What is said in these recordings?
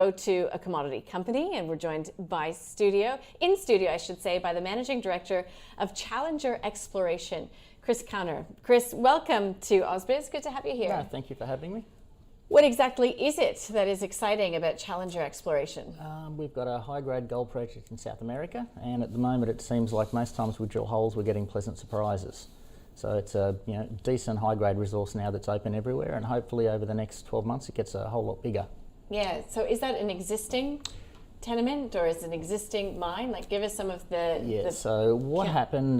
Go to a commodity company, and we're joined in studio, by the Managing Director of Challenger Exploration, Kris Knauer. Kris, welcome to Ausbiz. Good to have you here. Yeah, thank you for having me. What exactly is it that is exciting about Challenger Exploration? We've got a high-grade gold project in South America, and at the moment it seems like most times we drill holes we're getting pleasant surprises. So it's a decent high-grade resource now that's open everywhere, and hopefully over the next 12 months it gets a whole lot bigger. Yeah, so is that an existing tenement or is it an existing mine? Like, give us some of the... Yeah, so what happened,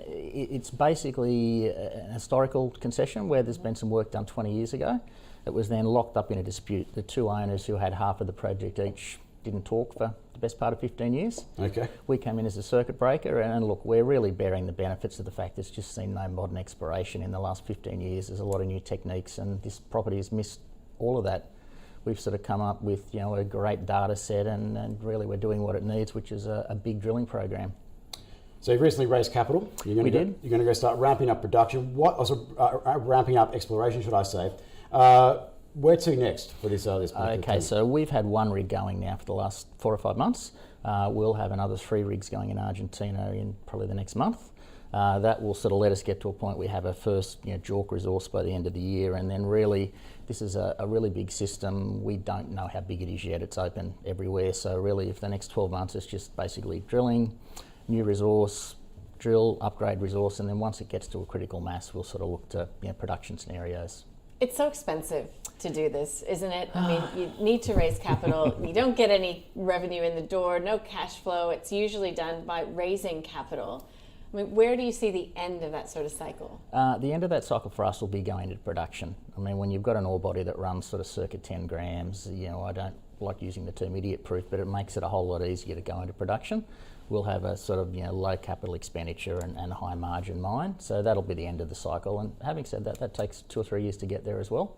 it's basically a historical concession where there's been some work done 20 years ago. It was then locked up in a dispute. The two owners who had half of the project each didn't talk for the best part of 15 years. Okay. We came in as a circuit breaker, and look, we're really bearing the benefits of the fact there's just seen no modern exploration in the last 15 years. There's a lot of new techniques, and this property has missed all of that. We've sort of come up with a great data set, and really we're doing what it needs, which is a big drilling program. So you've recently raised capital. You're going to go start ramping up production. Ramping up exploration, should I say? Where to next for this? Okay, so we've had one rig going now for the last 4 or 5 months. We'll have another 3 rigs going in Argentina in probably the next month. That will sort of let us get to a point we have a first JORC resource by the end of the year, and then really this is a really big system. We don't know how big it is yet. It's open everywhere, so really for the next 12 months it's just basically drilling, new resource, drill, upgrade resource, and then once it gets to a critical mass we'll sort of look to production scenarios. It's so expensive to do this, isn't it? I mean, you need to raise capital. You don't get any revenue in the door, no cash flow. It's usually done by raising capital. I mean, where do you see the end of that sort of cycle? The end of that cycle for us will be going into production. I mean, when you've got an ore body that runs sort of circa 10 grams, I don't like using the term idiot proof, but it makes it a whole lot easier to go into production. We'll have a sort of low capital expenditure and a high margin mine, so that'll be the end of the cycle. And having said that, that takes 2 or 3 years to get there as well.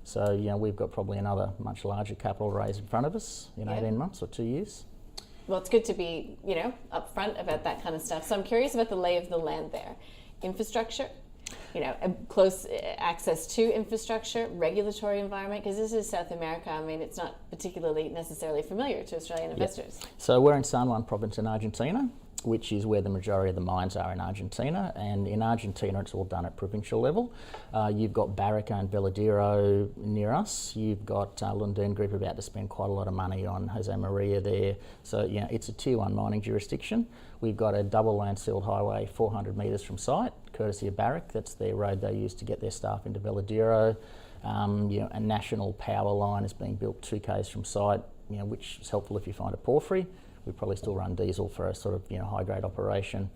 So we've got probably another much larger capital raise in front of us in 18 months or 2 years. Well, it's good to be, upfront about that kind of stuff. So I'm curious about the lay of the land there. Infrastructure, close access to infrastructure, regulatory environment, because this is South America. I mean, it's not particularly necessarily familiar to Australian investors. So we're in San Juan province in Argentina, which is where the majority of the mines are in Argentina, and in Argentina it's all done at provincial level. You've got Barrica and Veladero near us. You've got Lundin Group about to spend quite a lot of money on Jose Maria there. So it's a tier 1 mining jurisdiction. We've got a double land sealed highway 400 metres from site, courtesy of Barrick. That's their road they use to get their staff into Veladero. A national power line is being built 2 k's from site, which is helpful if you find a porphyry. We probably still run diesel for a sort of high-grade operation.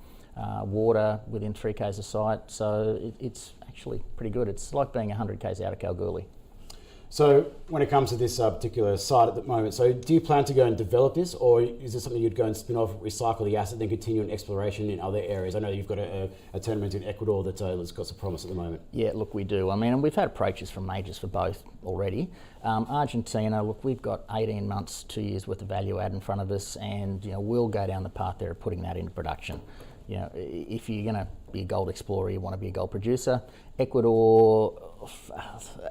Water within 3 k's of site, so it's actually pretty good. It's like being 100 k's out of Kalgoorlie. So when it comes to this particular site at the moment, so do you plan to go and develop this, or is this something you'd go and spin off, recycle the asset, then continue an exploration in other areas? I know you've got a tournament in Ecuador that's got some promise at the moment. Yeah, look, we do. I mean, and we've had approaches from majors for both already. Argentina, look, we've got 18 months, 2 years worth of value add in front of us, and we'll go down the path there of putting that into production. If you're going to be a gold explorer, you want to be a gold producer. Ecuador,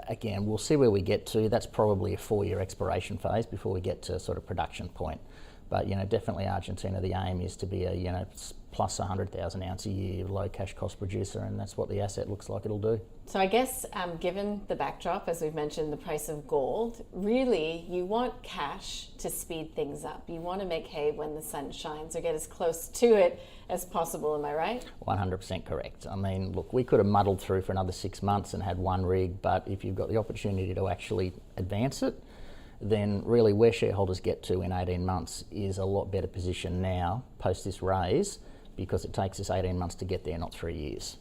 again, we'll see where we get to. That's probably a 4-year exploration phase before we get to sort of production point. But definitely Argentina, the aim is to be a plus 100,000 ounce a year low cash cost producer, and that's what the asset looks like it'll do. So I guess given the backdrop, as we've mentioned, the price of gold, really you want cash to speed things up. You want to make hay when the sun shines or get as close to it as possible, am I right? 100% correct. I mean, look, we could have muddled through for another 6 months and had 1 rig, but if you've got the opportunity to actually advance it, then really where shareholders get to in 18 months is a lot better position now, post this raise, because it takes us 18 months to get there, not 3 years.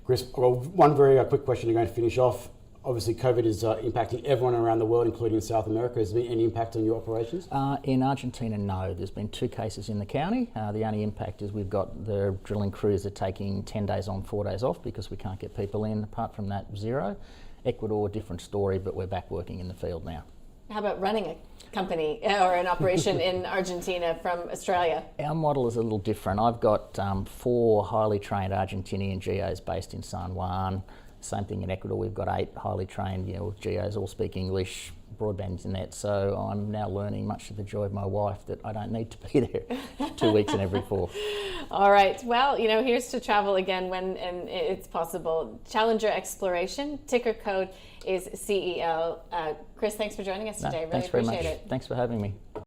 Kris, well, one very quick question you're going to finish off. Obviously, COVID is impacting everyone around the world, including in South America. Has there been any impact on your operations? In Argentina, no. There's been 2 cases in the county. The only impact is we've got the drilling crews are taking 10 days on, 4 days off because we can't get people in. Apart from that, 0. Ecuador, different story, but we're back working in the field now. How about running a company or an operation in Argentina from Australia? Our model is a little different. I've got 4 highly trained Argentinian geos based in San Juan. Same thing in Ecuador. We've got 8 highly trained, GOs all speak English, broadband internet. So I'm now learning, much to the joy of my wife, that I don't need to be there 2 weeks in every 4. All right. Well, here's to travel again when it's possible. Challenger Exploration, ticker code is CEL. Kris, thanks for joining us today. Really thanks very appreciate much. it. Thanks for having me.